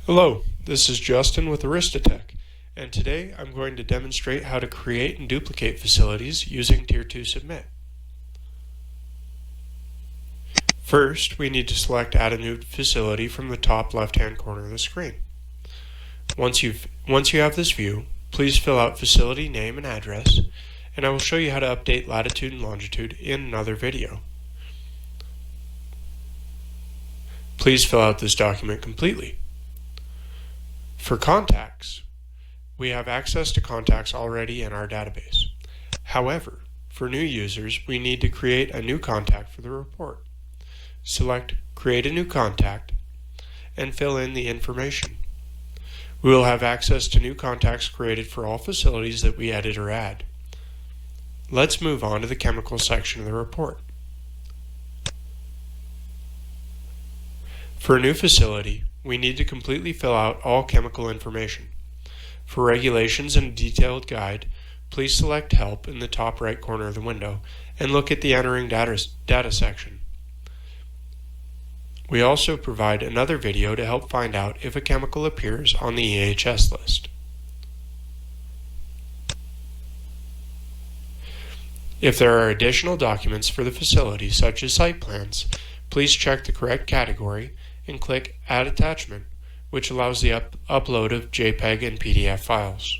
Hello, this is Justin with AristaTek, and today I'm going to demonstrate how to create and duplicate facilities using Tier2Submit. First, we need to select Add a New Facility from the top left-hand corner of the screen. Once you have this view, please fill out facility name and address, and I will show you how to update latitude and longitude in another video. Please fill out this document completely. For contacts, we have access to contacts already in our database. However, for new users, we need to create a new contact for the report. Select Create a New Contact and fill in the information. We will have access to new contacts created for all facilities that we edit or add. Let's move on to the chemical section of the report. For a new facility, we need to completely fill out all chemical information. For regulations and a detailed guide, please select Help in the top right corner of the window and look at the Entering Data section. We also provide another video to help find out if a chemical appears on the EHS list. If there are additional documents for the facility, such as site plans, please check the correct category and click Add Attachment, which allows the upload of JPEG and PDF files.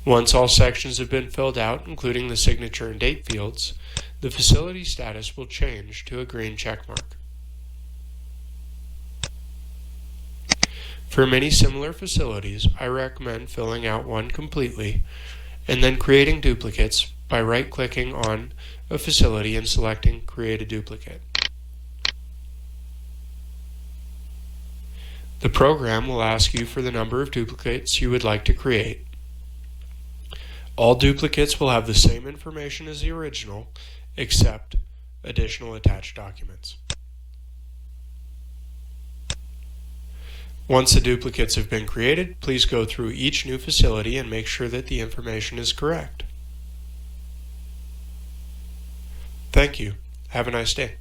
Once all sections have been filled out, including the signature and date fields, the facility status will change to a green checkmark. For many similar facilities, I recommend filling out one completely and then creating duplicates by right-clicking on a facility and selecting Create a Duplicate. The program will ask you for the number of duplicates you would like to create. All duplicates will have the same information as the original, except additional attached documents. Once the duplicates have been created, please go through each new facility and make sure that the information is correct. Thank you. Have a nice day.